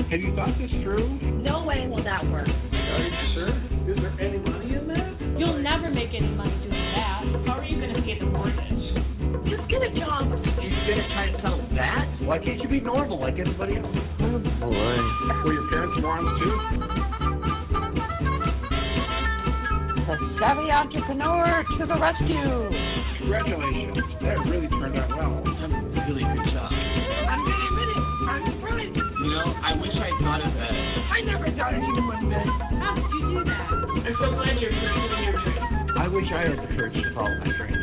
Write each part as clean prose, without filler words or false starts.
Have you thought this through? No way will that work. Are you sure? Is there any money in that? You'll never make any money doing that. How are you going to pay the mortgage? Just get a job. You're going to try to sell that? Why can't you be normal like everybody else? All right. Were your parents morons too? The savvy entrepreneur to the rescue. Congratulations. That really turned out well. Really good job. I'm going to admit it. I'm surprised. You know, I wish I thought of that. I never thought anyone would bet. How did you do that? I'm so glad you're pursuing your dream. I wish I had the courage to follow my dreams.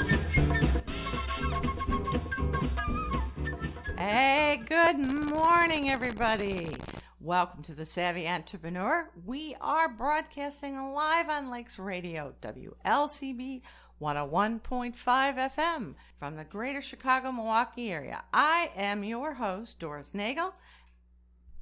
Hey, good morning, everybody. Welcome to The Savvy Entrepreneur. We are broadcasting live on Lakes Radio, WLCB 101.5 FM from the greater Chicago, Milwaukee area. I am your host, Doris Nagel.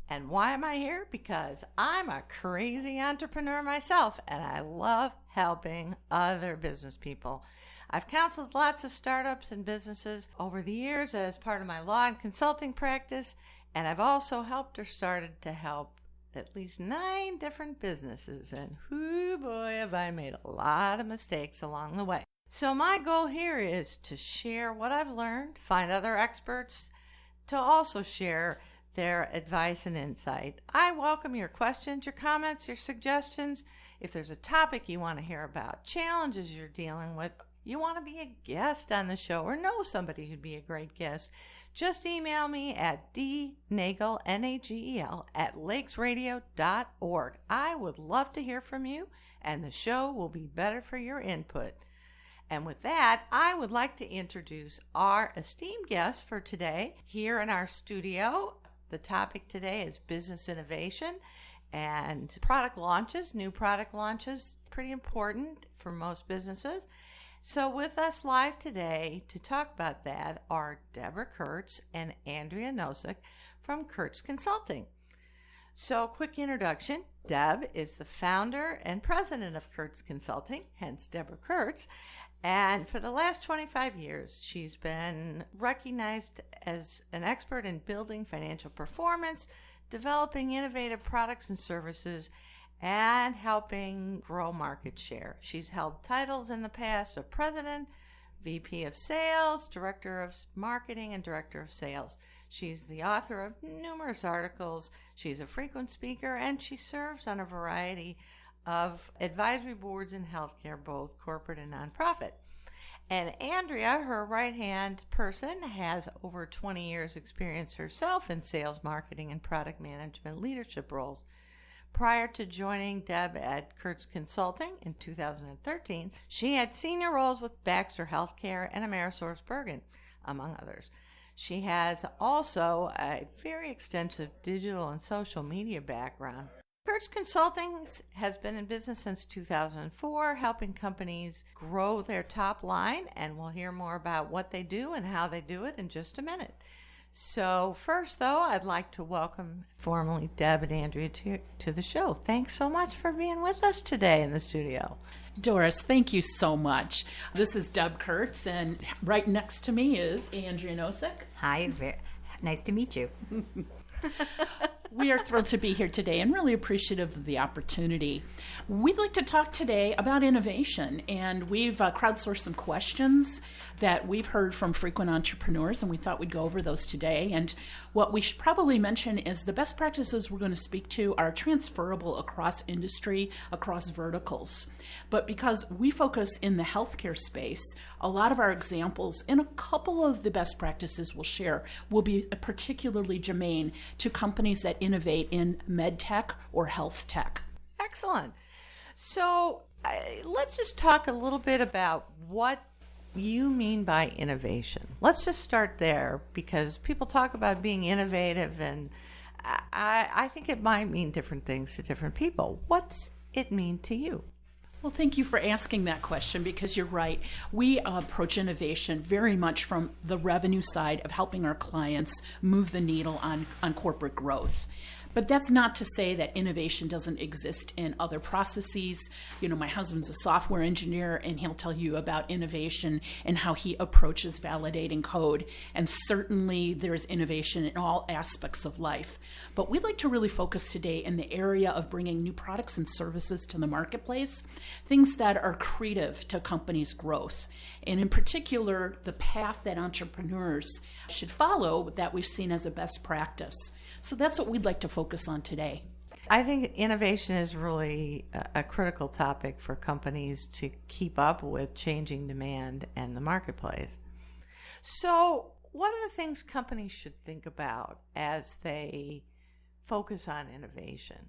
And why am I here? Because I'm a crazy entrepreneur myself, and I love helping other business people. I've counseled lots of startups and businesses over the years as part of my law and consulting practice, and I've also helped or started to help at least 9 different businesses, and whoo boy, have I made a lot of mistakes along the way. So my goal here is to share what I've learned, find other experts to also share their advice and insight. I welcome your questions, your comments, your suggestions. If there's a topic you want to hear about, challenges you're dealing with, you want to be a guest on the show or know somebody who'd be a great guest, just email me at dnagel, Nagel, at lakesradio.org. I would love to hear from you, and the show will be better for your input. And with that, I would like to introduce our esteemed guest for today here in our studio. The topic today is business innovation and product launches, new product launches, pretty important for most businesses. So with us live today to talk about that are Deb Kurtz and Andrea Nosek from Kurtz Consulting. So quick introduction. Deb is the founder and president of Kurtz Consulting, hence Deb Kurtz. And for the last 25 years, she's been recognized as an expert in building financial performance, developing innovative products and services, and helping grow market share. She's held titles in the past of president, VP of sales, director of marketing, and director of sales. She's the author of numerous articles. She's a frequent speaker, and she serves on a variety of advisory boards in healthcare, both corporate and nonprofit. And Andrea, her right-hand person, has over 20 years experience herself in sales, marketing, and product management leadership roles. Prior to joining Deb at Kurtz Consulting in 2013, she had senior roles with Baxter Healthcare and AmerisourceBergen, among others. She has also a very extensive digital and social media background. Kurtz Consulting has been in business since 2004, helping companies grow their top line, and we'll hear more about what they do and how they do it in just a minute. So first, though, I'd like to welcome formally Deb and Andrea to the show. Thanks so much for being with us today in the studio. Doris, thank you so much. This is Deb Kurtz, and right next to me is Andrea Nosek. Hi, nice to meet you. We are thrilled to be here today and really appreciative of the opportunity. We'd like to talk today about innovation, and we've crowdsourced some questions that we've heard from frequent entrepreneurs, and we thought we'd go over those today. And what we should probably mention is the best practices we're going to speak to are transferable across industry, across verticals. But because we focus in the healthcare space, a lot of our examples and a couple of the best practices we'll share will be particularly germane to companies that innovate in medtech or health tech. Excellent. So let's just talk a little bit about what you mean by innovation. Let's just start there, because people talk about being innovative, and I think it might mean different things to different people. What's it mean to you? Well, thank you for asking that question, because you're right. We approach innovation very much from the revenue side of helping our clients move the needle on corporate growth. But that's not to say that innovation doesn't exist in other processes. You know, my husband's a software engineer, and he'll tell you about innovation and how he approaches validating code. And certainly there's innovation in all aspects of life. But we'd like to really focus today in the area of bringing new products and services to the marketplace, things that are accretive to a company's growth. And in particular, the path that entrepreneurs should follow that we've seen as a best practice. So that's what we'd like to focus on today. I think innovation is really a critical topic for companies to keep up with changing demand and the marketplace. So what are the things companies should think about as they focus on innovation?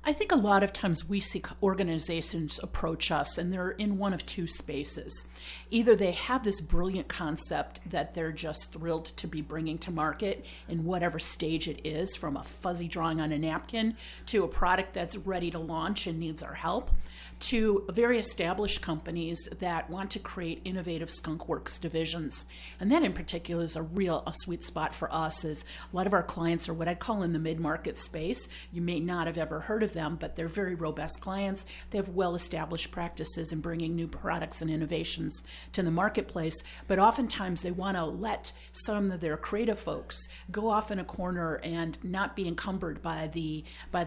I think a lot of times we see organizations approach us and they're in one of two spaces. Either they have this brilliant concept that they're just thrilled to be bringing to market in whatever stage it is, from a fuzzy drawing on a napkin to a product that's ready to launch and needs our help, to very established companies that want to create innovative skunkworks divisions. And that in particular is a sweet spot for us, is a lot of our clients are what I call in the mid-market space. You may not have ever heard of them, but they're very robust clients. They have well-established practices in bringing new products and innovations to the marketplace, but oftentimes they want to let some of their creative folks go off in a corner and not be encumbered by the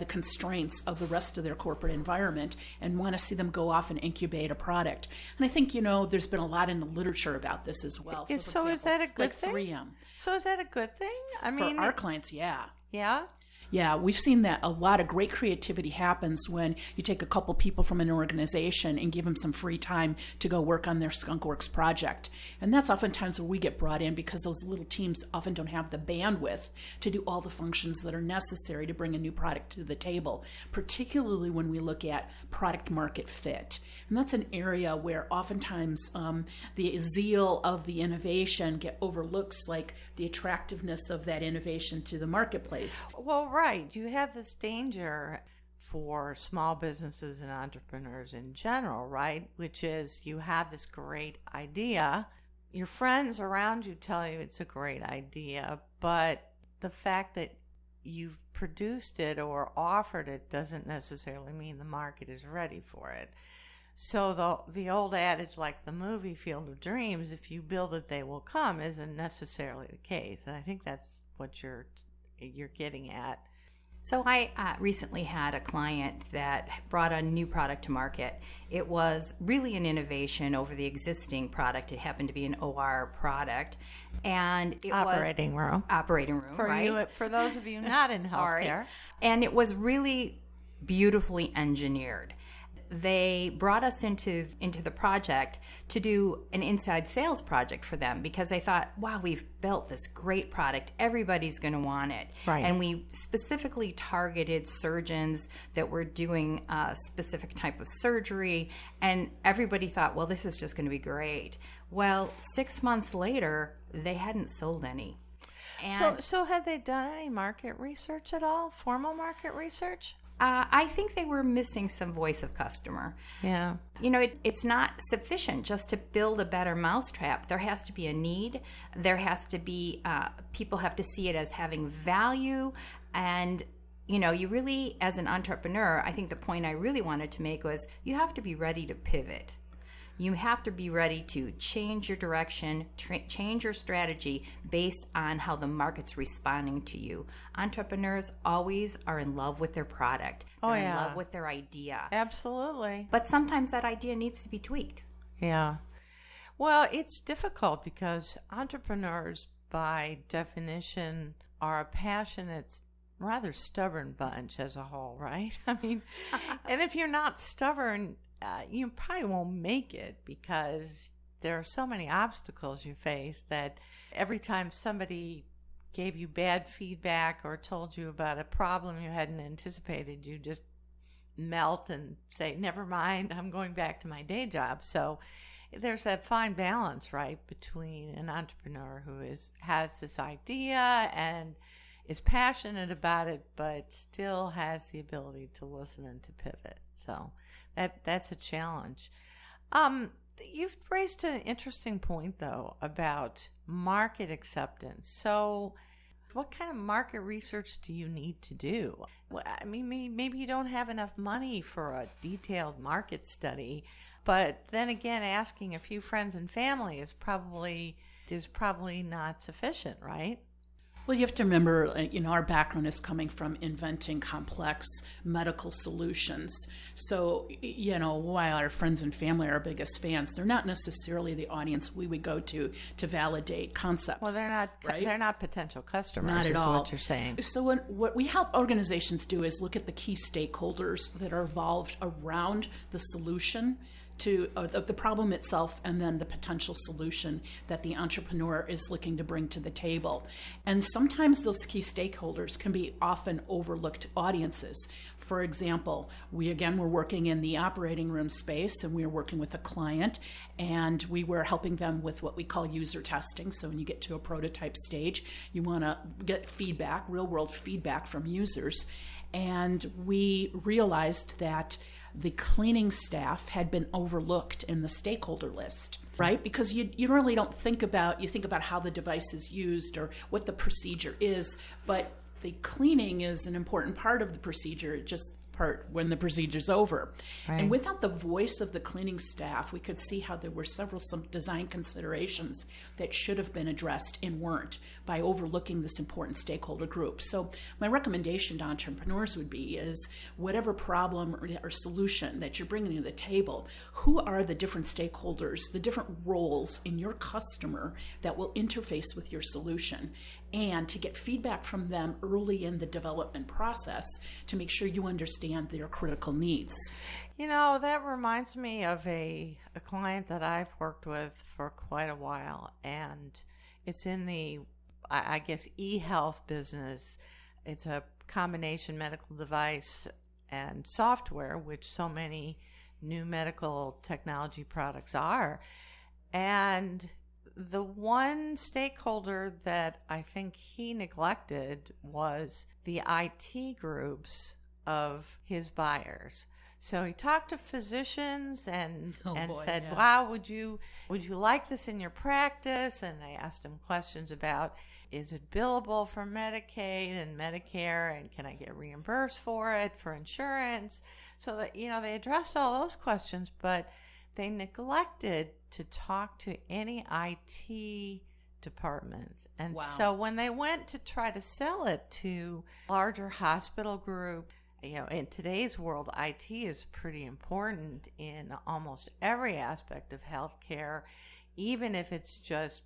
constraints of the rest of their corporate environment, and want to see them go off and incubate a product. And I think, there's been a lot in the literature about this as well. So is that a good thing? 3M. So is that a good thing? For our clients, yeah. Yeah? Yeah, we've seen that a lot of great creativity happens when you take a couple people from an organization and give them some free time to go work on their skunkworks project. And that's oftentimes where we get brought in, because those little teams often don't have the bandwidth to do all the functions that are necessary to bring a new product to the table, particularly when we look at product market fit. And that's an area where oftentimes the zeal of the innovation overlooks like the attractiveness of that innovation to the marketplace. Well, right. You have this danger for small businesses and entrepreneurs in general, right? Which is, you have this great idea. Your friends around you tell you it's a great idea, but the fact that you've produced it or offered it doesn't necessarily mean the market is ready for it. So the old adage, like the movie Field of Dreams, if you build it, they will come, isn't necessarily the case. And I think that's what you're getting at. So I recently had a client that brought a new product to market. It was really an innovation over the existing product. It happened to be an OR product, and it operating room, for right? you, for those of you not in healthcare. And it was really beautifully engineered. They brought us into the project to do an inside sales project for them, because they thought, wow, we've built this great product. Everybody's going to want it. Right. And we specifically targeted surgeons that were doing a specific type of surgery. And everybody thought, well, this is just going to be great. Well, 6 months later, they hadn't sold any. And So had they done any market research at all? Formal market research? I think they were missing some voice of customer. Yeah. It's not sufficient just to build a better mousetrap. There has to be a need. There has to be, people have to see it as having value. And, you really, as an entrepreneur, I think the point I really wanted to make was you have to be ready to pivot. You have to be ready to change your direction, change your strategy based on how the market's responding to you. Entrepreneurs always are in love with their product. They're in love with their idea. Absolutely. But sometimes that idea needs to be tweaked. Yeah. Well, it's difficult because entrepreneurs, by definition, are a passionate, rather stubborn bunch as a whole, right? I mean, and if you're not stubborn, you probably won't make it, because there are so many obstacles you face that every time somebody gave you bad feedback or told you about a problem you hadn't anticipated, you just melt and say, never mind, I'm going back to my day job. So there's that fine balance, right, between an entrepreneur who has this idea and is passionate about it, but still has the ability to listen and to pivot. So that's a challenge. You've raised an interesting point, though, about market acceptance. So what kind of market research do you need to do? Well, I mean, maybe you don't have enough money for a detailed market study, but then again, asking a few friends and family is probably not sufficient, right? Well, you have to remember, our background is coming from inventing complex medical solutions. So, while our friends and family are our biggest fans, they're not necessarily the audience we would go to validate concepts. Well, they're not. Right? They're not potential customers. Not at is all. What you're saying. So, what we help organizations do is look at the key stakeholders that are involved around the solution to the problem itself, and then the potential solution that the entrepreneur is looking to bring to the table. And sometimes those key stakeholders can be often overlooked audiences. For example, we're working in the operating room space, and we were working with a client, and we were helping them with what we call user testing. So when you get to a prototype stage, you want to get feedback, real world feedback from users. And we realized that the cleaning staff had been overlooked in the stakeholder list, right? Because you really don't think about how the device is used or what the procedure is, but the cleaning is an important part of the procedure, just part when the procedure's over. Right. And without the voice of the cleaning staff, we could see how there were some design considerations that should have been addressed and weren't by overlooking this important stakeholder group. So my recommendation to entrepreneurs would be is whatever problem or solution that you're bringing to the table, who are the different stakeholders, the different roles in your customer that will interface with your solution, and to get feedback from them early in the development process to make sure you understand their critical needs. That reminds me of a client that I've worked with for quite a while, and it's in the, I guess, e-health business. It's a combination medical device and software, which so many new medical technology products are. And the one stakeholder that I think he neglected was the IT groups of his buyers. So he talked to physicians and said, yeah. Wow, would you like this in your practice? And they asked him questions about, is it billable for Medicaid and Medicare, and can I get reimbursed for it for insurance? So that, they addressed all those questions, but they neglected to talk to any IT departments. And wow. So when they went to try to sell it to larger hospital group, in today's world, IT is pretty important in almost every aspect of healthcare, even if it's just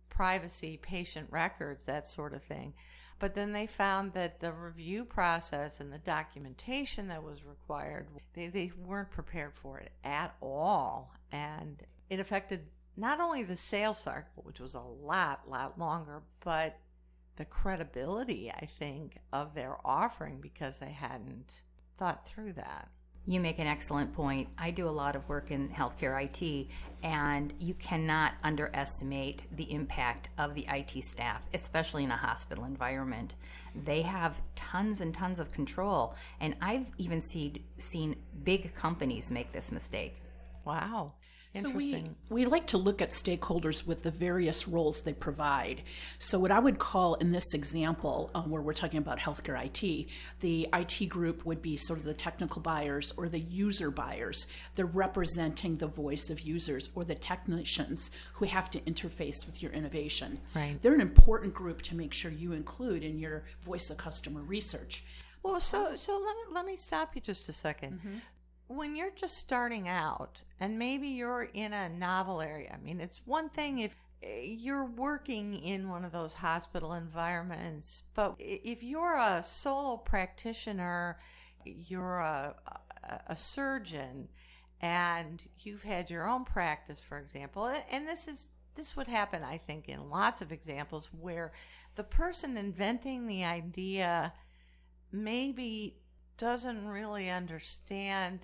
privacy, patient records, that sort of thing. But then they found that the review process and the documentation that was required, they weren't prepared for it at all. And it affected not only the sales cycle, which was a lot longer, but the credibility, I think, of their offering, because they hadn't thought through that. You make an excellent point. I do a lot of work in healthcare IT, and you cannot underestimate the impact of the IT staff, especially in a hospital environment. They have tons and tons of control, and I've even seen big companies make this mistake. Wow. So we like to look at stakeholders with the various roles they provide. So what I would call in this example, where we're talking about healthcare IT, the IT group would be sort of the technical buyers or the user buyers. They're representing the voice of users, or the technicians who have to interface with your innovation. Right. They're an important group to make sure you include in your voice of customer research. Well, so let me stop you just a second. Mm-hmm. When you're just starting out, and maybe you're in a novel area, I mean, it's one thing if you're working in one of those hospital environments, but if you're a solo practitioner, you're a surgeon, and you've had your own practice, for example, and this would happen, I think, in lots of examples where the person inventing the idea maybe doesn't really understand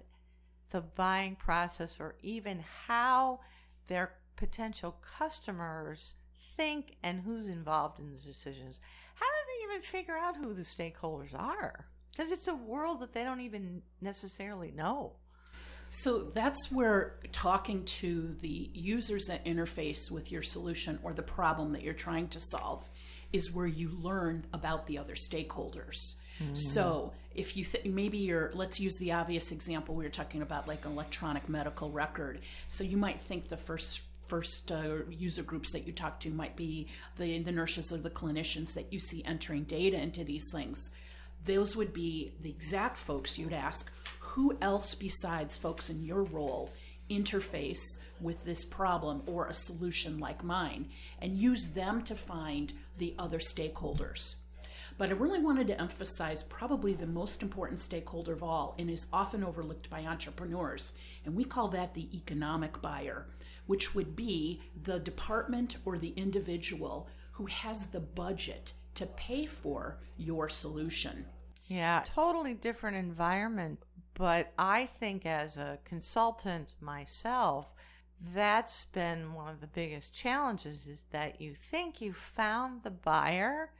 the buying process, or even how their potential customers think and who's involved in the decisions. How do they even figure out who the stakeholders are? Because it's a world that they don't even necessarily know. So that's where talking to the users that interface with your solution or the problem that you're trying to solve is where you learn about the other stakeholders. So if you let's use the obvious example we were talking about, like an electronic medical record. So you might think the first user groups that you talk to might be the nurses or the clinicians that you see entering data into these things. Those would be the exact folks you'd ask, who else besides folks in your role interface with this problem or a solution like mine, and use them to find the other stakeholders. But I really wanted to emphasize probably the most important stakeholder of all, and is often overlooked by entrepreneurs, and we call that the economic buyer, which would be the department or the individual who has the budget to pay for your solution. Yeah, totally different environment. But I think as a consultant myself, that's been one of the biggest challenges, is that you think you found the buyer.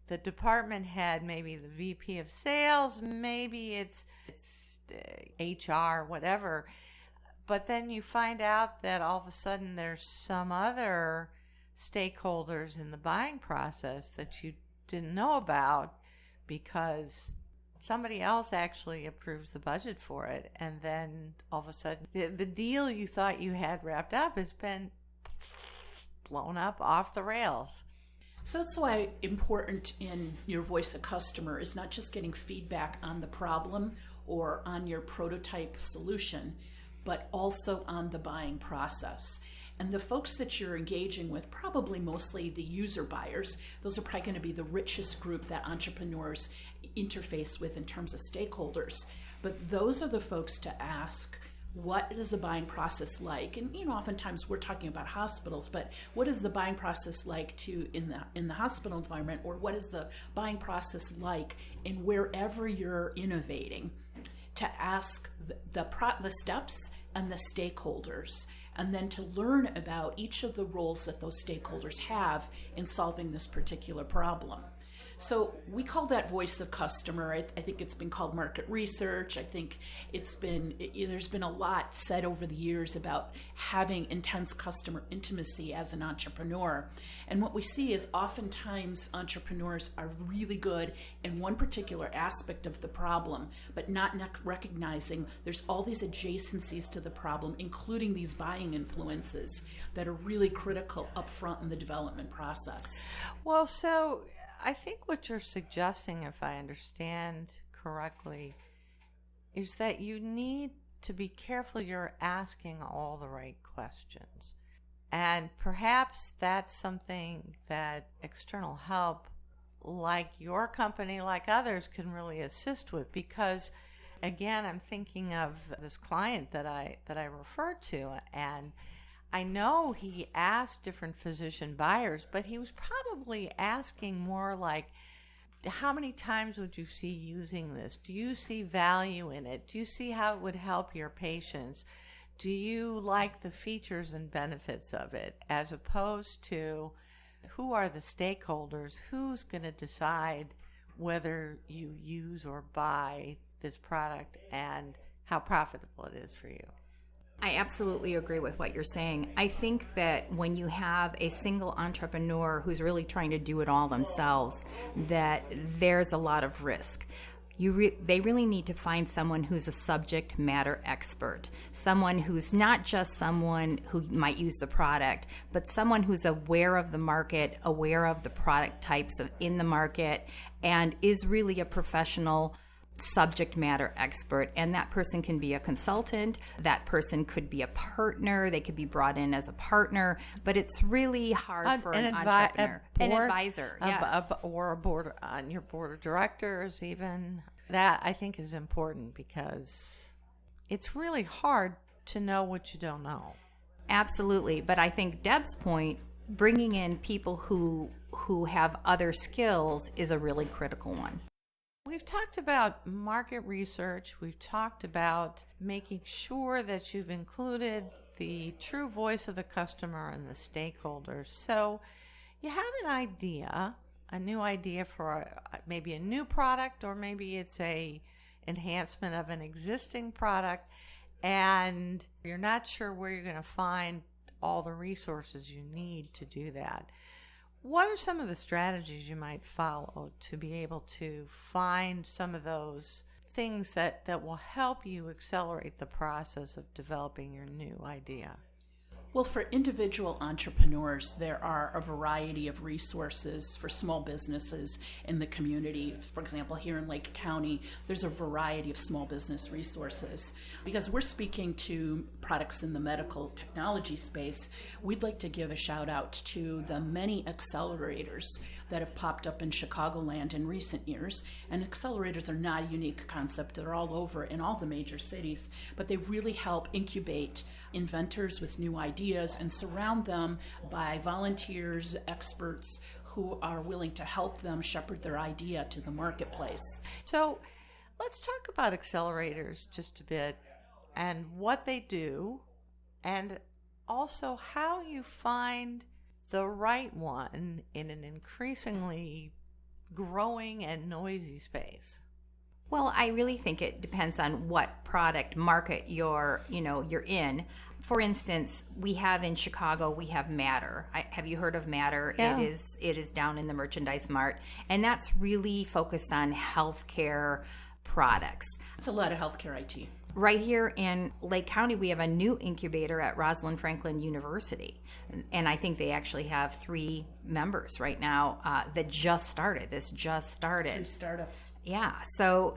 The department head, maybe the VP of sales, maybe it's HR, whatever. But then you find out that all of a sudden there's some other stakeholders in the buying process that you didn't know about, because somebody else actually approves the budget for it. And then all of a sudden the deal you thought you had wrapped up has been blown up off the rails. So that's why important in your voice of customer is not just getting feedback on the problem or on your prototype solution, but also on the buying process. And the folks that you're engaging with, probably mostly the user buyers, those are probably going to be the richest group that entrepreneurs interface with in terms of stakeholders. But those are the folks to ask, what is the buying process like? And oftentimes we're talking about hospitals, but what is the buying process like in the hospital environment, or what is the buying process like in wherever you're innovating? To ask the steps and the stakeholders, and then to learn about each of the roles that those stakeholders have in solving this particular problem. So we call that voice of customer. I think it's been called market research. I think there's been a lot said over the years about having intense customer intimacy as an entrepreneur. And what we see is oftentimes entrepreneurs are really good in one particular aspect of the problem, but not recognizing there's all these adjacencies to the problem, including these buying influences that are really critical up front in the development process. Well, so I think what you're suggesting, if I understand correctly, is that you need to be careful you're asking all the right questions. And perhaps that's something that external help, like your company, like others, can really assist with. Because, again, I'm thinking of this client that I referred to, and I know he asked different physician buyers, but he was probably asking more like, how many times would you see using this? Do you see value in it? Do you see how it would help your patients? Do you like the features and benefits of it? As opposed to, who are the stakeholders? Who's going to decide whether you use or buy this product and how profitable it is for you? I absolutely agree with what you're saying. I think that when you have a single entrepreneur who's really trying to do it all themselves, that there's a lot of risk. They really need to find someone who's a subject matter expert, someone who's not just someone who might use the product, but someone who's aware of the market, aware of the product types in the market, and is really a professional subject matter expert. And that person can be a consultant, that person could be a partner, they could be brought in as a partner, but it's really hard for an entrepreneur. An advisor, yes. Or a board, on your board of directors even. That, I think, is important, because it's really hard to know what you don't know. Absolutely. But I think Deb's point, bringing in people who have other skills, is a really critical one. We've talked about market research. We've talked about making sure that you've included the true voice of the customer and the stakeholders. So you have an idea a new idea for maybe a new product, or maybe it's a enhancement of an existing product, and you're not sure where you're going to find all the resources you need to do that. What are some of the strategies you might follow to be able to find some of those things that will help you accelerate the process of developing your new idea? Well, for individual entrepreneurs, there are a variety of resources for small businesses in the community. For example, here in Lake County, there's a variety of small business resources. Because we're speaking to products in the medical technology space, we'd like to give a shout out to the many accelerators that have popped up in Chicagoland in recent years. And accelerators are not a unique concept. They're all over in all the major cities, but they really help incubate inventors with new ideas and surround them by volunteers, experts who are willing to help them shepherd their idea to the marketplace. So let's talk about accelerators just a bit and what they do, and also how you find the right one in an increasingly growing and noisy space. Well, I really think it depends on what product market you're in. For instance, we have in Chicago, we have Matter. Have you heard of Matter? Yeah. It is down in the Merchandise Mart, and that's really focused on healthcare products. It's a lot of healthcare IT. Right here in Lake County, we have a new incubator at Rosalind Franklin University. And I think they actually have 3 members right now that just started. This just started. 3 startups. Yeah. So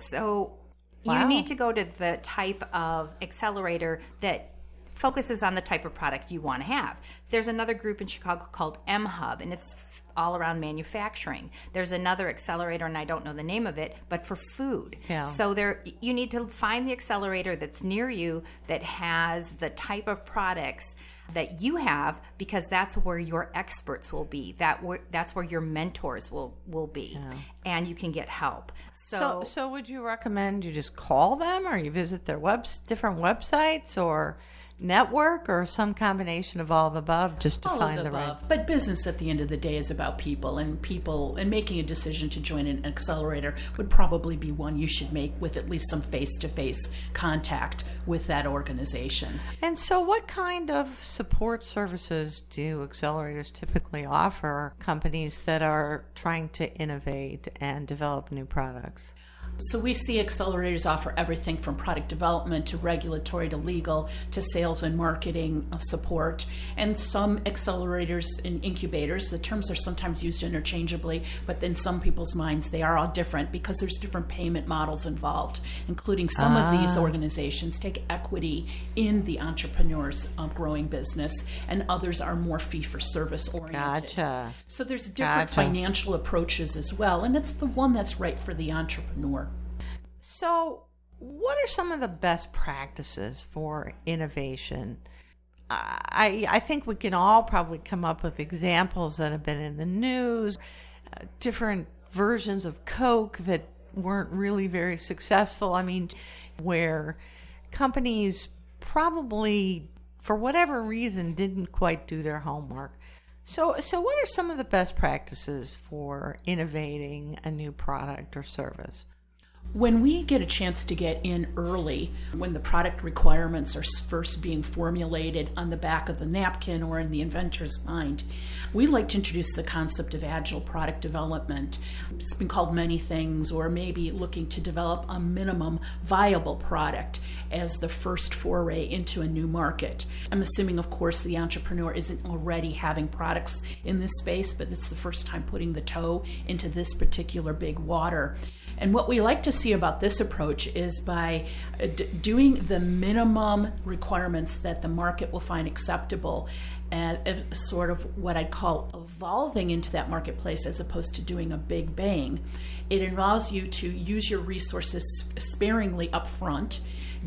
Wow. You need to go to the type of accelerator that focuses on the type of product you want to have. There's another group in Chicago called M-Hub, and it's all around manufacturing. There's another accelerator, and I don't know the name of it, but for food. Yeah. So you need to find the accelerator that's near you that has the type of products that you have, because that's where your experts will be. That's where your mentors will be, and you can get help. So would you recommend you just call them, or you visit their different websites, or network, or some combination of all of the above, just to All find of the right? above. But business at the end of the day is about people, and making a decision to join an accelerator would probably be one you should make with at least some face-to-face contact with that organization. And so what kind of support services do accelerators typically offer companies that are trying to innovate and develop new products? So we see accelerators offer everything from product development to regulatory to legal to sales and marketing support. And some accelerators and incubators, the terms are sometimes used interchangeably, but in some people's minds they are all different because there's different payment models involved, including some of these organizations take equity in the entrepreneur's growing business, and others are more fee-for-service oriented. Gotcha. So there's different financial approaches as well, and it's the one that's right for the entrepreneur. So what are some of the best practices for innovation? I think we can all probably come up with examples that have been in the news, different versions of Coke that weren't really very successful. I mean, where companies probably, for whatever reason, didn't quite do their homework. So what are some of the best practices for innovating a new product or service? When we get a chance to get in early, when the product requirements are first being formulated on the back of the napkin or in the inventor's mind, we like to introduce the concept of agile product development. It's been called many things, or maybe looking to develop a minimum viable product as the first foray into a new market. I'm assuming, of course, the entrepreneur isn't already having products in this space, but it's the first time putting the toe into this particular big water. And what we like to see about this approach is by doing the minimum requirements that the market will find acceptable, and sort of what I'd call evolving into that marketplace as opposed to doing a big bang. It allows you to use your resources sparingly up front,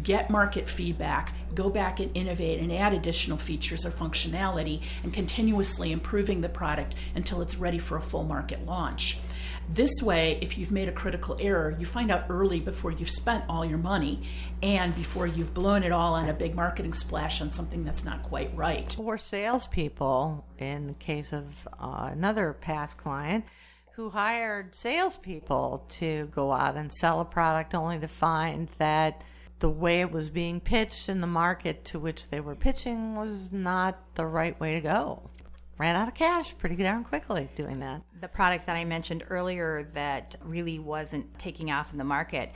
get market feedback, go back and innovate and add additional features or functionality, and continuously improving the product until it's ready for a full market launch. This way, if you've made a critical error, you find out early before you've spent all your money and before you've blown it all on a big marketing splash on something that's not quite right. Or salespeople, in the case of another past client, who hired salespeople to go out and sell a product only to find that the way it was being pitched in the market to which they were pitching was not the right way to go. Ran out of cash pretty darn quickly doing that. The product that I mentioned earlier that really wasn't taking off in the market,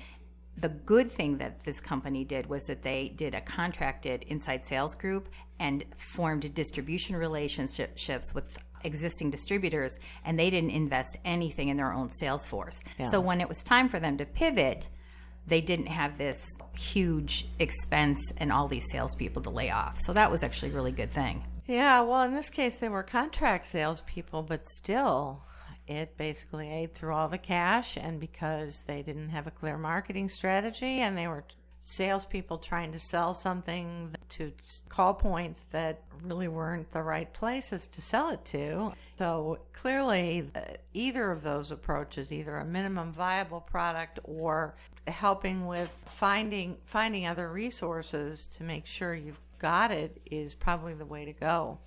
the good thing that this company did was that they did a contracted inside sales group and formed distribution relationships with existing distributors, and they didn't invest anything in their own sales force. Yeah. So when it was time for them to pivot, they didn't have this huge expense and all these salespeople to lay off. So that was actually a really good thing. Yeah, well, in this case, they were contract salespeople, but still, it basically ate through all the cash, and because they didn't have a clear marketing strategy and they were salespeople trying to sell something to call points that really weren't the right places to sell it to. So clearly, either of those approaches, either a minimum viable product or helping with finding other resources to make sure you've got it, is probably the way to go.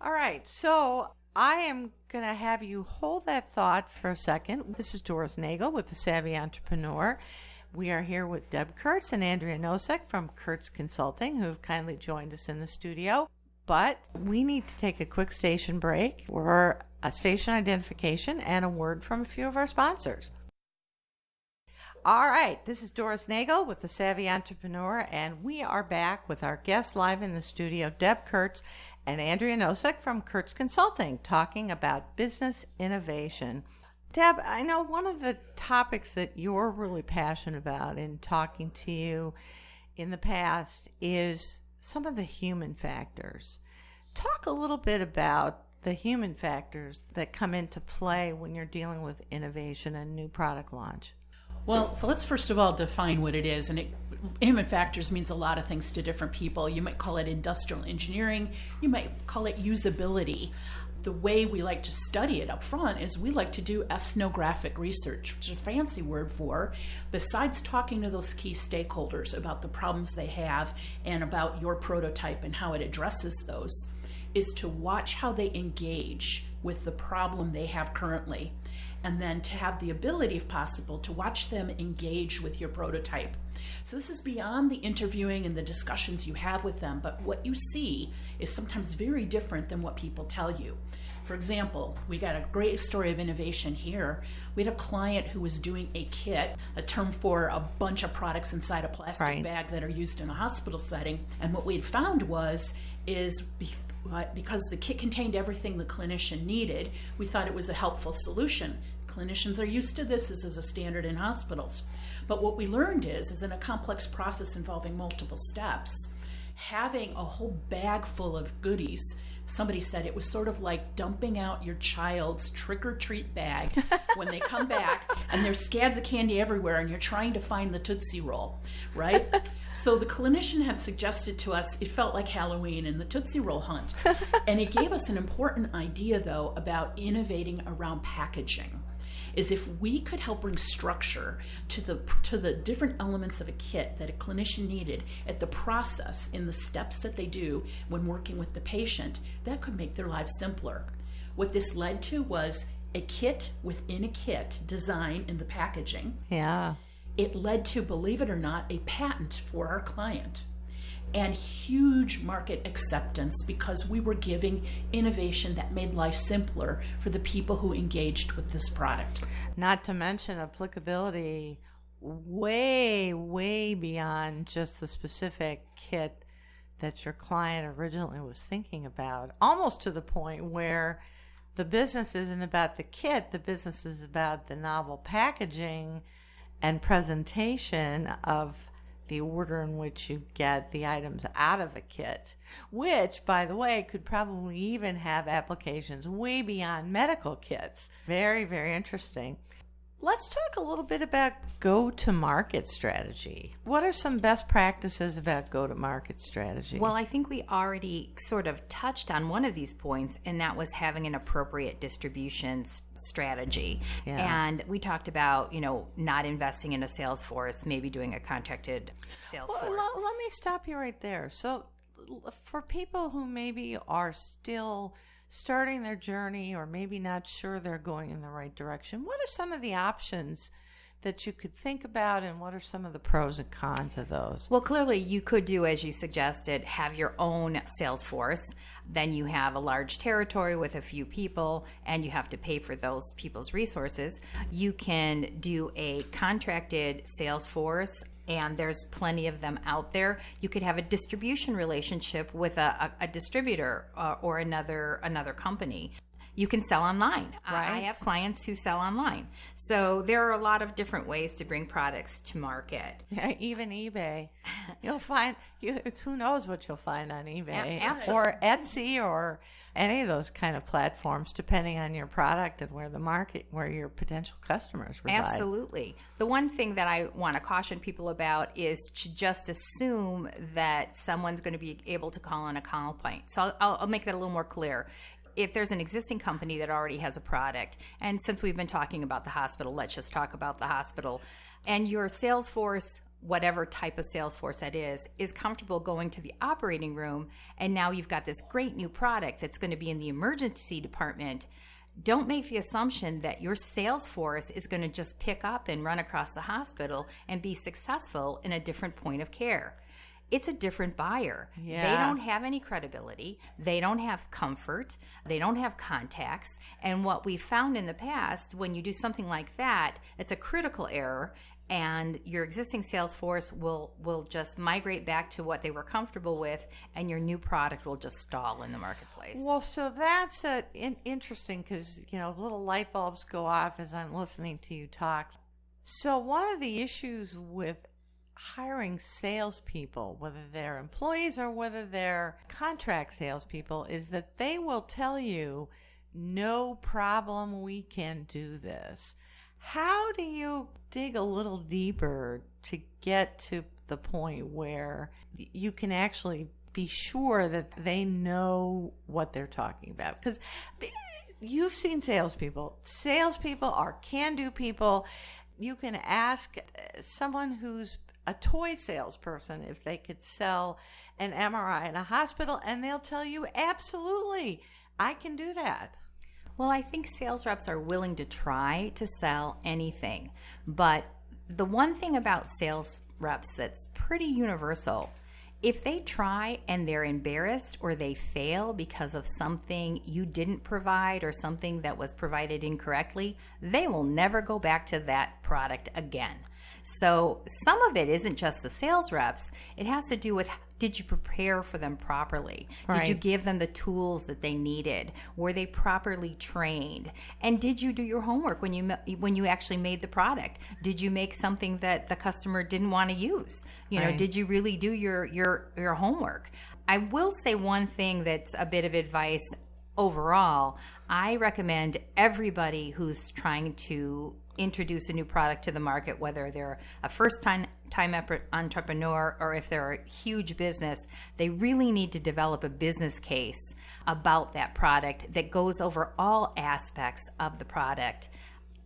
All right, so I am going to have you hold that thought for a second. This is Doris Nagel with The Savvy Entrepreneur. We are here with Deb Kurtz and Andrea Nosek from Kurtz Consulting, who have kindly joined us in the studio. But we need to take a quick station break for a station identification and a word from a few of our sponsors. All right, this is Doris Nagel with The Savvy Entrepreneur, and we are back with our guests live in the studio, Deb Kurtz and Andrea Nosek from Kurtz Consulting, talking about business innovation. Deb, I know one of the topics that you're really passionate about in talking to you in the past is some of the human factors. Talk a little bit about the human factors that come into play when you're dealing with innovation and new product launch. Well, let's first of all define what it is. And human factors means a lot of things to different people. You might call it industrial engineering. You might call it usability. The way we like to study it up front is we like to do ethnographic research, which is a fancy word for, besides talking to those key stakeholders about the problems they have and about your prototype and how it addresses those, is to watch how they engage with the problem they have currently, and then to have the ability, if possible, to watch them engage with your prototype. So this is beyond the interviewing and the discussions you have with them, but what you see is sometimes very different than what people tell you. For example, we got a great story of innovation here. We had a client who was doing a kit, a term for a bunch of products inside a plastic bag that are used in a hospital setting. And what we had found is because the kit contained everything the clinician needed, we thought it was a helpful solution. Clinicians are used to this. This is a standard in hospitals. But what we learned is in a complex process involving multiple steps, having a whole bag full of goodies, somebody said it was sort of like dumping out your child's trick-or-treat bag when they come back and there's scads of candy everywhere and you're trying to find the Tootsie Roll, right? So the clinician had suggested to us it felt like Halloween and the Tootsie Roll hunt. And it gave us an important idea, though, about innovating around packaging. Is if we could help bring structure to the different elements of a kit that a clinician needed at the process in the steps that they do when working with the patient, that could make their lives simpler. What this led to was a kit within a kit design in the packaging. Yeah. It led to, believe it or not, a patent for our client and huge market acceptance because we were giving innovation that made life simpler for the people who engaged with this product. Not to mention applicability way, way beyond just the specific kit that your client originally was thinking about, almost to the point where the business isn't about the kit, the business is about the novel packaging and presentation of the order in which you get the items out of a kit, which, by the way, could probably even have applications way beyond medical kits. Very, very interesting. Let's talk a little bit about go-to-market strategy. What are some best practices about go-to-market strategy? Well, I think we already sort of touched on one of these points, and that was having an appropriate distribution strategy. Yeah. And we talked about, not investing in a sales force, maybe doing a contracted sales force. Let me stop you right there. So for people who maybe are still starting their journey or maybe not sure they're going in the right direction, what are some of the options that you could think about, and what are some of the pros and cons of those? Well, clearly you could do, as you suggested, have your own sales force. Then you have a large territory with a few people, and you have to pay for those people's resources. You can do a contracted sales force, and there's plenty of them out there. You could have a distribution relationship with a distributor or another company. You can sell online. Right. I have clients who sell online. So there are a lot of different ways to bring products to market. Yeah, even eBay. You'll find, who knows what you'll find on eBay. Absolutely. Or Etsy or any of those kind of platforms, depending on your product and where your potential customers reside. Absolutely. The one thing that I want to caution people about is to just assume that someone's going to be able to call on a complaint. So I'll make that a little more clear. If there's an existing company that already has a product, and since we've been talking about the hospital, let's just talk about the hospital, and your sales force, whatever type of sales force that is comfortable going to the operating room, and now you've got this great new product that's going to be in the emergency department, don't make the assumption that your sales force is going to just pick up and run across the hospital and be successful in a different point of care. It's a different buyer. Yeah. They don't have any credibility. They don't have comfort. They don't have contacts. And what we found in the past, when you do something like that, it's a critical error, and your existing sales force will just migrate back to what they were comfortable with, and your new product will just stall in the marketplace. Well, so that's interesting because, little light bulbs go off as I'm listening to you talk. So one of the issues with hiring salespeople, whether they're employees or whether they're contract salespeople, is that they will tell you, no problem, we can do this. How do you dig a little deeper to get to the point where you can actually be sure that they know what they're talking about? Because you've seen salespeople. Salespeople are can-do people. You can ask someone who's a toy salesperson if they could sell an MRI in a hospital, and they'll tell you, absolutely, I can do that. Well, I think sales reps are willing to try to sell anything. But the one thing about sales reps that's pretty universal, if they try and they're embarrassed or they fail because of something you didn't provide or something that was provided incorrectly, they will never go back to that product again. So some of it isn't just the sales reps. It has to do with, did you prepare for them properly? Right. Did you give them the tools that they needed? Were they properly trained? And did you do your homework when you actually made the product? Did you make something that the customer didn't want to use? Right. Did you really do your homework? I will say one thing that's a bit of advice overall. I recommend everybody who's trying to introduce a new product to the market, whether they're a first-time entrepreneur or if they're a huge business, they really need to develop a business case about that product that goes over all aspects of the product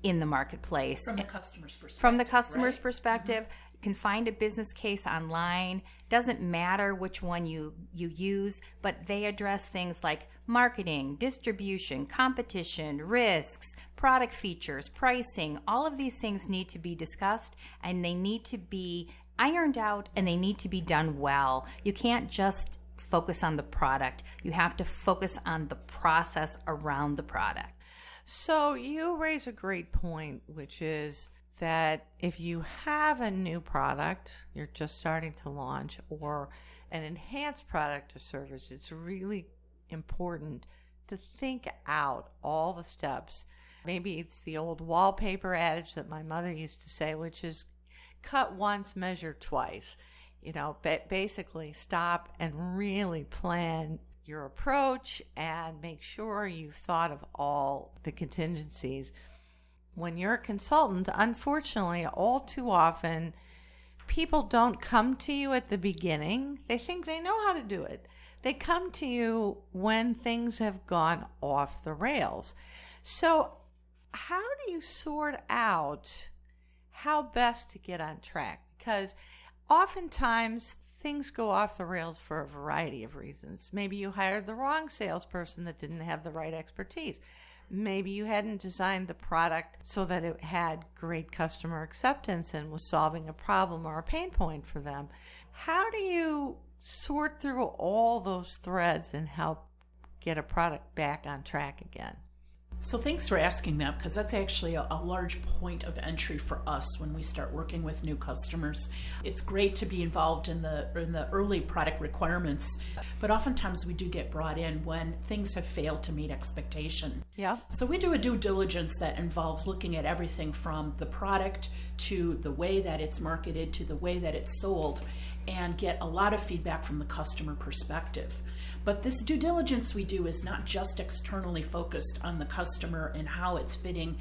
in the marketplace. From the customer's perspective. From the customer's right? perspective. Mm-hmm. You can find a business case online. Doesn't matter which one you use, but they address things like marketing, distribution, competition, risks, product features, pricing. All of these things need to be discussed, and they need to be ironed out, and they need to be done well. You can't just focus on the product. You have to focus on the process around the product. So you raise a great point, which is that if you have a new product you're just starting to launch or an enhanced product or service, it's really important to think out all the steps. Maybe it's the old wallpaper adage that my mother used to say, which is cut once, measure twice. Basically stop and really plan your approach and make sure you've thought of all the contingencies. When you're a consultant, unfortunately, all too often, people don't come to you at the beginning. They think they know how to do it. They come to you when things have gone off the rails. So how do you sort out how best to get on track? Because Oftentimes, things go off the rails for a variety of reasons. Maybe you hired the wrong salesperson that didn't have the right expertise. Maybe you hadn't designed the product so that it had great customer acceptance and was solving a problem or a pain point for them. How do you sort through all those threads and help get a product back on track again? So thanks for asking that, because that's actually a large point of entry for us when we start working with new customers. It's great to be involved in the early product requirements, but oftentimes we do get brought in when things have failed to meet expectation. Yeah. So we do a due diligence that involves looking at everything from the product to the way that it's marketed to the way that it's sold, and get a lot of feedback from the customer perspective. But this due diligence we do is not just externally focused on the customer and how it's fitting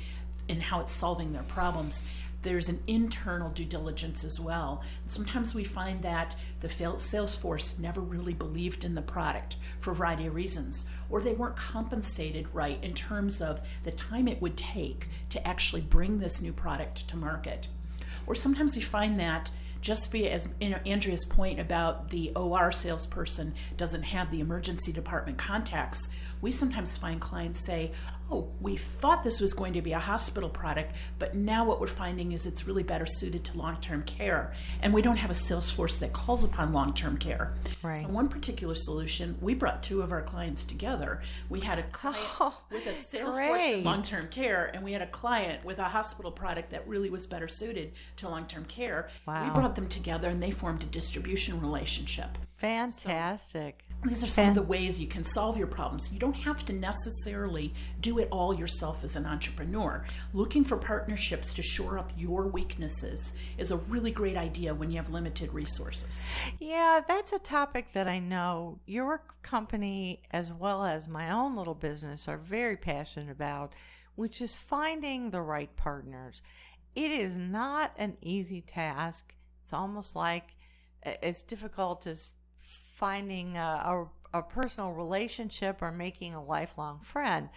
and how it's solving their problems. There's an internal due diligence as well. Sometimes we find that the sales force never really believed in the product for a variety of reasons, or they weren't compensated right in terms of the time it would take to actually bring this new product to market. Or sometimes we find that just as Andrea's point about the OR salesperson doesn't have the emergency department contacts, we sometimes find clients say, oh, we thought this was going to be a hospital product, but now what we're finding is it's really better suited to long-term care, and we don't have a sales force that calls upon long-term care. Right. So one particular solution, we brought two of our clients together. We had a client with a sales force in long-term care, and we had a client with a hospital product that really was better suited to long-term care. Wow. We brought them together, and they formed a distribution relationship. Fantastic. These are some of the ways you can solve your problems. You don't have to necessarily do it all yourself as an entrepreneur. Looking for partnerships to shore up your weaknesses is a really great idea when you have limited resources. Yeah, that's a topic that I know your company as well as my own little business are very passionate about, which is finding the right partners. It is not an easy task. It's almost like as difficult as finding a personal relationship or making a lifelong friend.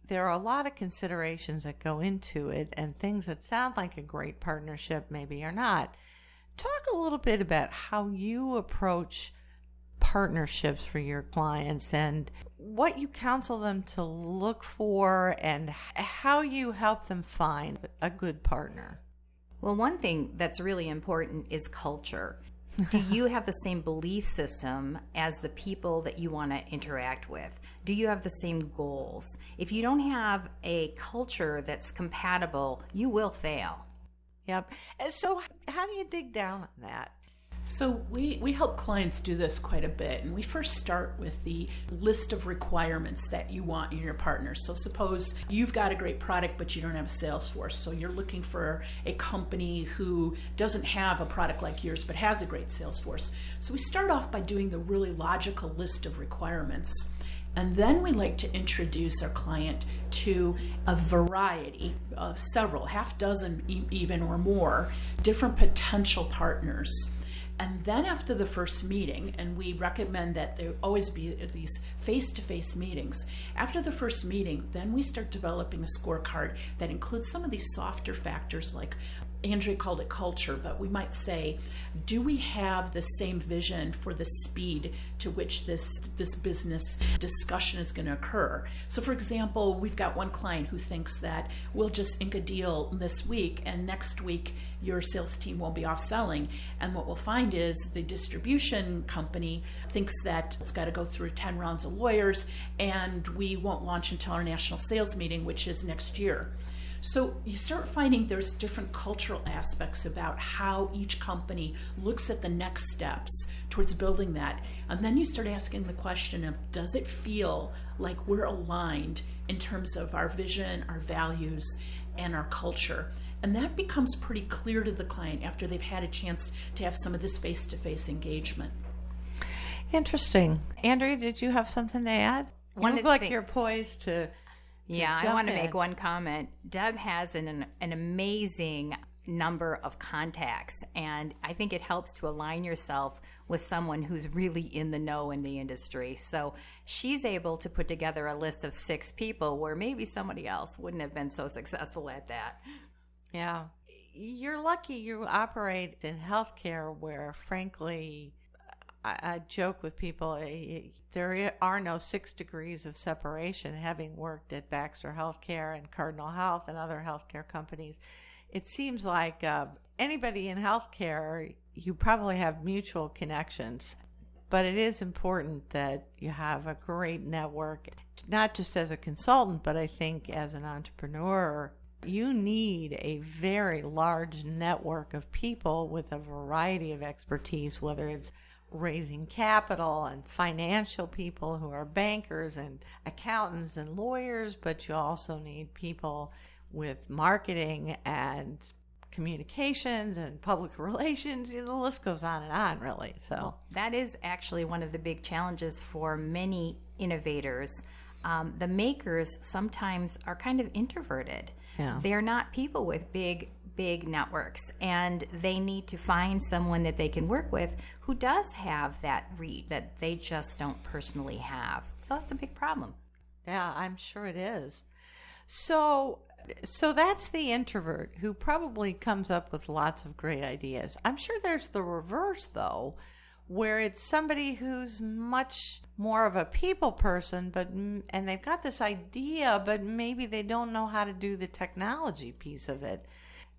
There are a lot of considerations that go into it, and things that sound like a great partnership maybe are not. Talk a little bit about how you approach partnerships for your clients and what you counsel them to look for and how you help them find a good partner. Well, one thing that's really important is culture. Do you have the same belief system as the people that you want to interact with? Do you have the same goals? If you don't have a culture that's compatible, you will fail. Yep. And so how do you dig down on that? So we help clients do this quite a bit, and we first start with the list of requirements that you want in your partner. So suppose you've got a great product, but you don't have a sales force. So you're looking for a company who doesn't have a product like yours, but has a great sales force. So we start off by doing the really logical list of requirements. And then we like to introduce our client to a variety of several, half dozen even or more, different potential partners. And then after the first meeting, and we recommend that there always be these face-to-face meetings, after the first meeting, then we start developing a scorecard that includes some of these softer factors like Andrea called it culture, but we might say, do we have the same vision for the speed to which this business discussion is going to occur? So for example, we've got one client who thinks that we'll just ink a deal this week and next week your sales team won't be off selling. And what we'll find is the distribution company thinks that it's got to go through 10 rounds of lawyers and we won't launch until our national sales meeting, which is next year. So you start finding there's different cultural aspects about how each company looks at the next steps towards building that. And then you start asking the question of, does it feel like we're aligned in terms of our vision, our values, and our culture? And that becomes pretty clear to the client after they've had a chance to have some of this face-to-face engagement. Interesting. Andrea, did you have something to add? You look like you're poised to... Yeah, I want to make one comment. Deb has an amazing number of contacts, and I think it helps to align yourself with someone who's really in the know in the industry. So she's able to put together a list of 6 people where maybe somebody else wouldn't have been so successful at that. Yeah. you're lucky you operate in healthcare where, frankly, I joke with people, there are no 6 degrees of separation. Having worked at Baxter Healthcare and Cardinal Health and other healthcare companies, it seems like anybody in healthcare, you probably have mutual connections. But it is important that you have a great network, not just as a consultant, but I think as an entrepreneur. You need a very large network of people with a variety of expertise, whether it's raising capital and financial people who are bankers and accountants and lawyers, but you also need people with marketing and communications and public relations. The list goes on and on, really. So that is actually one of the big challenges for many innovators. The makers sometimes are kind of introverted. Yeah. They're not people with big networks, and they need to find someone that they can work with who does have that reach that they just don't personally have. So that's a big problem. Yeah, I'm sure it is. So that's the introvert who probably comes up with lots of great ideas. I'm sure there's the reverse, though, where it's somebody who's much more of a people person, and they've got this idea, but maybe they don't know how to do the technology piece of it.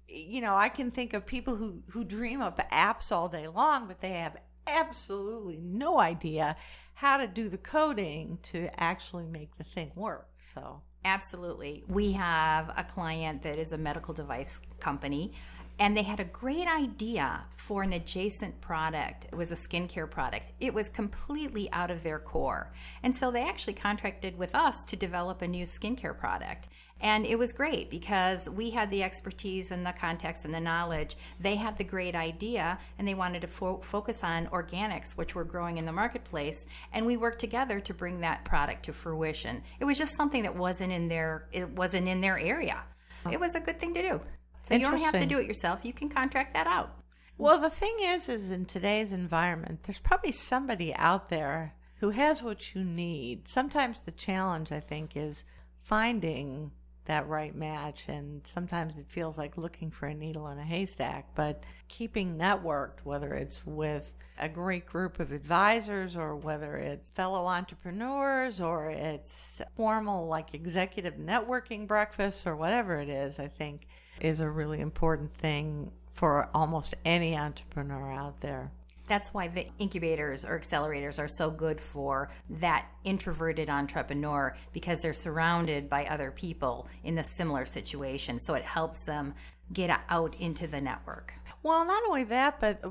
You know, I can think of people who dream up apps all day long, but they have absolutely no idea how to do the coding to actually make the thing work. So absolutely. We have a client that is a medical device company, and they had a great idea for an adjacent product. It was a skincare product. It was completely out of their core. And so they actually contracted with us to develop a new skincare product. And it was great because we had the expertise and the context and the knowledge. They had the great idea, and they wanted to focus on organics, which were growing in the marketplace. And we worked together to bring that product to fruition. It was just something that wasn't in their area. It was a good thing to do. So you don't have to do it yourself. You can contract that out. Well, the thing is in today's environment, there's probably somebody out there who has what you need. Sometimes the challenge, I think, is finding that right match, and sometimes it feels like looking for a needle in a haystack, but keeping networked, whether it's with a great group of advisors or whether it's fellow entrepreneurs or it's formal like executive networking breakfasts or whatever it is, I think is a really important thing for almost any entrepreneur out there. That's why the incubators or accelerators are so good for that introverted entrepreneur, because they're surrounded by other people in a similar situation. So it helps them get out into the network. Well, not only that, but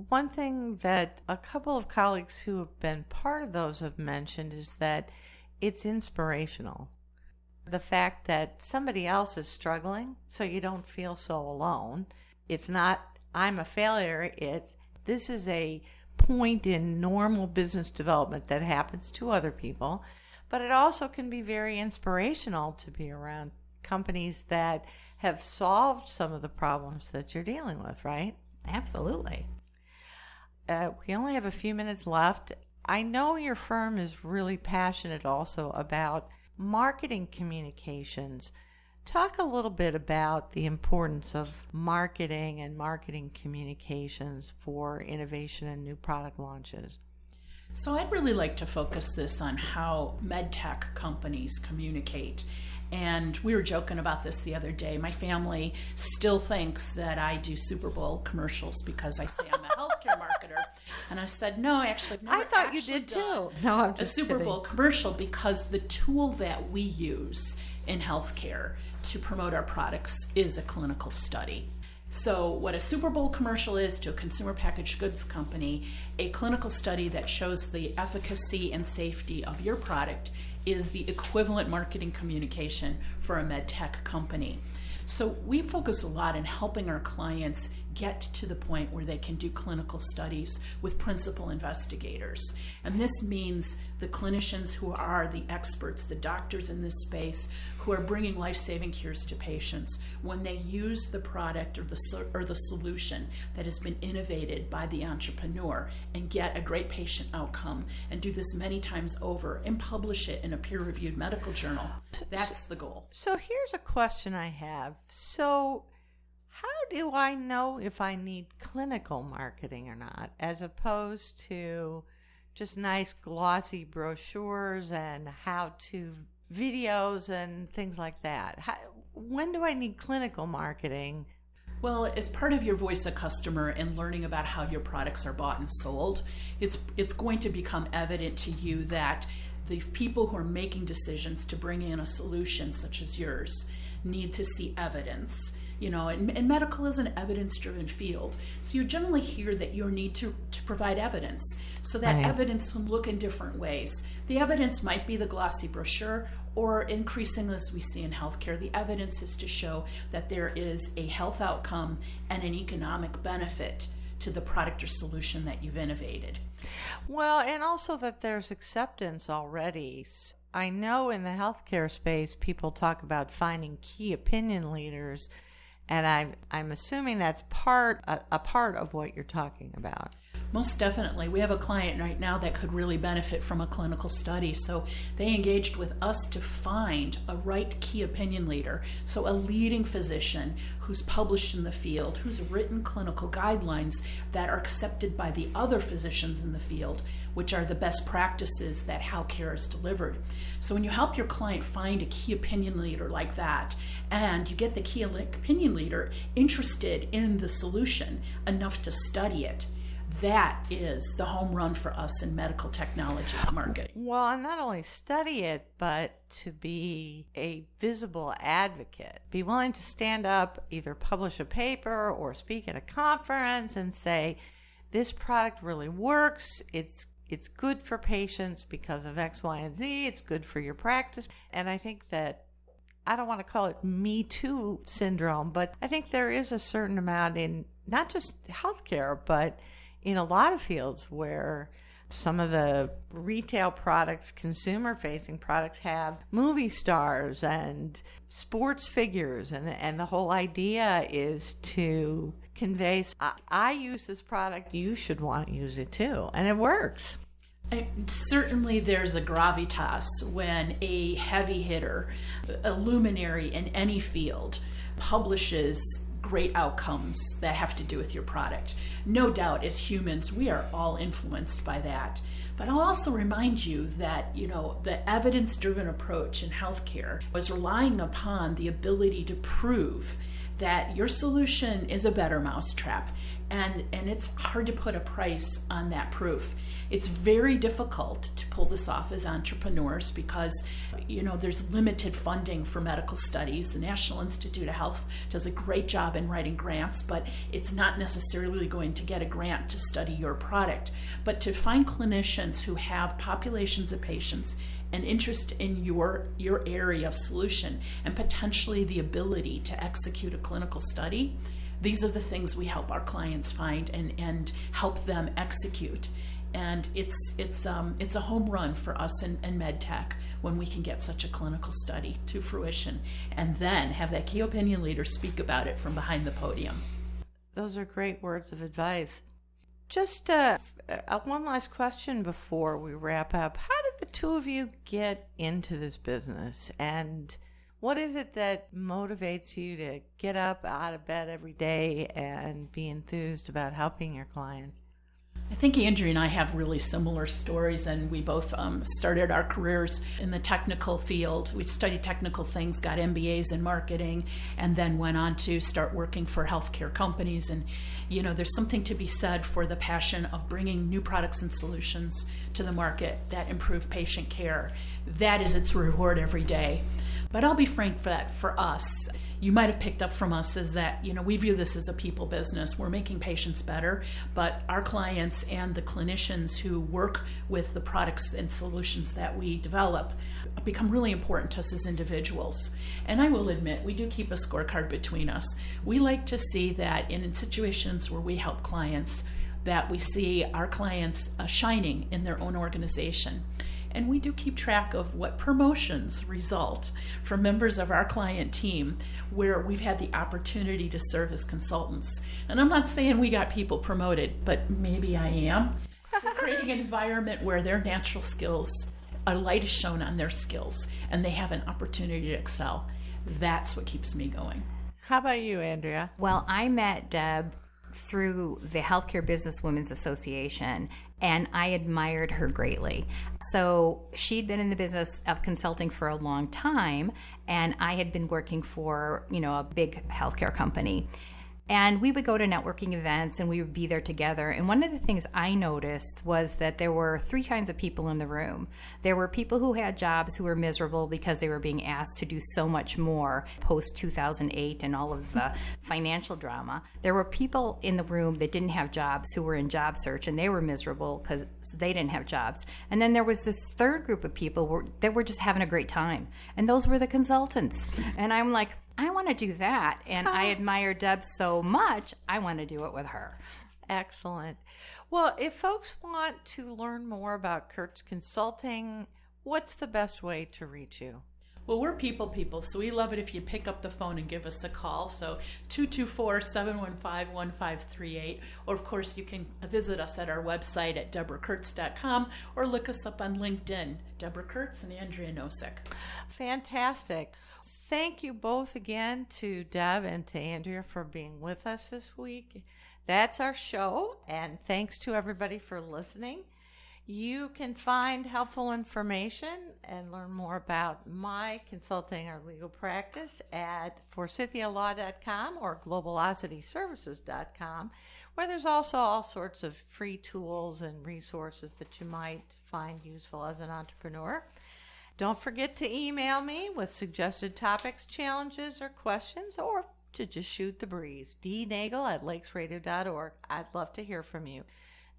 one thing that a couple of colleagues who have been part of those have mentioned is that it's inspirational. The fact that somebody else is struggling, so you don't feel so alone. It's not, I'm a failure, it's, this is a point in normal business development that happens to other people, but it also can be very inspirational to be around companies that have solved some of the problems that you're dealing with, right? Absolutely. We only have a few minutes left. I know your firm is really passionate also about marketing communications. Talk a little bit about the importance of marketing and marketing communications for innovation and new product launches. So I'd really like to focus this on how medtech companies communicate. And we were joking about this the other day. My family still thinks that I do Super Bowl commercials because I say I'm a healthcare marketer. And I said, no, actually, I've never I thought you did too. No, I'm just a Super kidding. Bowl commercial, because the tool that we use in healthcare to promote our products is a clinical study. So what a Super Bowl commercial is to a consumer packaged goods company, a clinical study that shows the efficacy and safety of your product is the equivalent marketing communication for a med tech company. So we focus a lot in helping our clients get to the point where they can do clinical studies with principal investigators. And this means the clinicians who are the experts, the doctors in this space, who are bringing life-saving cures to patients, when they use the product or the solution that has been innovated by the entrepreneur and get a great patient outcome, and do this many times over and publish it in a peer-reviewed medical journal. That's the goal. So here's a question I have. So How do I know if I need clinical marketing or not, as opposed to just nice glossy brochures and how-to videos and things like that? When do I need clinical marketing? Well, as part of your voice of customer and learning about how your products are bought and sold, it's going to become evident to you that the people who are making decisions to bring in a solution such as yours need to see evidence. And medical is an evidence-driven field. So you generally hear that you need to provide evidence. So that evidence can look in different ways. The evidence might be the glossy brochure, or increasingly, as we see in healthcare, the evidence is to show that there is a health outcome and an economic benefit to the product or solution that you've innovated. Well, and also that there's acceptance already. I know in the healthcare space, people talk about finding key opinion leaders, and I'm assuming that's a part of what you're talking about. Most definitely. We have a client right now that could really benefit from a clinical study. So they engaged with us to find a right key opinion leader. So a leading physician who's published in the field, who's written clinical guidelines that are accepted by the other physicians in the field, which are the best practices that how care is delivered. So when you help your client find a key opinion leader like that, and you get the key opinion leader interested in the solution enough to study it, that is the home run for us in medical technology marketing. Well, and not only study it, but to be a visible advocate. Be willing to stand up, either publish a paper or speak at a conference and say, this product really works. It's good for patients because of X, Y, and Z. It's good for your practice. And I think that, I don't want to call it Me Too syndrome, but I think there is a certain amount in not just healthcare, but in a lot of fields where some of the retail products, consumer-facing products, have movie stars and sports figures, and the whole idea is to convey, I use this product, you should want to use it too, and it works. Certainly there's a gravitas when a heavy hitter, a luminary in any field, publishes great outcomes that have to do with your product. No doubt, as humans, we are all influenced by that. But I'll also remind you that, the evidence-driven approach in healthcare was relying upon the ability to prove that your solution is a better mousetrap. And it's hard to put a price on that proof. It's very difficult to pull this off as entrepreneurs because, there's limited funding for medical studies. The National Institute of Health does a great job in writing grants, but it's not necessarily going to get a grant to study your product. But to find clinicians who have populations of patients and interest in your area of solution and potentially the ability to execute a clinical study, these are the things we help our clients find and help them execute. And it's a home run for us in medtech when we can get such a clinical study to fruition and then have that key opinion leader speak about it from behind the podium. Those are great words of advice. Just one last question before we wrap up. How did the two of you get into this business? And what is it that motivates you to get up out of bed every day and be enthused about helping your clients? I think Andrea and I have really similar stories, and we both started our careers in the technical field. We studied technical things, got MBAs in marketing, and then went on to start working for healthcare companies. And, there's something to be said for the passion of bringing new products and solutions to the market that improve patient care. That is its reward every day. But I'll be frank that for us, you might have picked up from us is that, we view this as a people business. We're making patients better, but our clients and the clinicians who work with the products and solutions that we develop become really important to us as individuals. And I will admit, we do keep a scorecard between us. We like to see that in situations where we help clients, that we see our clients shining in their own organization. And we do keep track of what promotions result from members of our client team where we've had the opportunity to serve as consultants. And I'm not saying we got people promoted, but maybe I am. We're creating an environment where their natural skills, a light is shown on their skills, and they have an opportunity to excel. That's what keeps me going. How about you, Andrea? Well, I met Deb through the Healthcare Business Women's Association, and I admired her greatly. So she'd been in the business of consulting for a long time, and I had been working for, a big healthcare company. And we would go to networking events and we would be there together. And one of the things I noticed was that there were three kinds of people in the room. There were people who had jobs who were miserable because they were being asked to do so much more post 2008 and all of the financial drama. There were people in the room that didn't have jobs who were in job search and they were miserable because they didn't have jobs. And then there was this third group of people that were just having a great time. And those were the consultants. And I'm like, I want to do that. And I admire Deb so much, I want to do it with her. Excellent. Well, if folks want to learn more about Kurtz Consulting, what's the best way to reach you? Well, we're people, so we love it if you pick up the phone and give us a call. So 224-715-1538. Or, of course, you can visit us at our website at deborahkurtz.com or look us up on LinkedIn, Deborah Kurtz and Andrea Nosek. Fantastic. Thank you both again to Deb and to Andrea for being with us this week. That's our show, and thanks to everybody for listening. You can find helpful information and learn more about my consulting or legal practice at forsythialaw.com or globalocityservices.com, where there's also all sorts of free tools and resources that you might find useful as an entrepreneur. Don't forget to email me with suggested topics, challenges, or questions, or to just shoot the breeze. dnagel@lakesradio.org. I'd love to hear from you.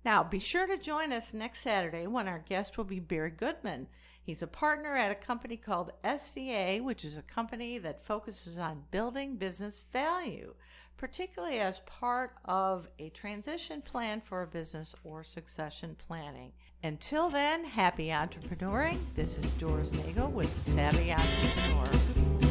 Now, be sure to join us next Saturday when our guest will be Barry Goodman. He's a partner at a company called SVA, which is a company that focuses on building business value, particularly as part of a transition plan for a business or succession planning. Until then, happy entrepreneuring. This is Doris Nagel with The Savvy Entrepreneur.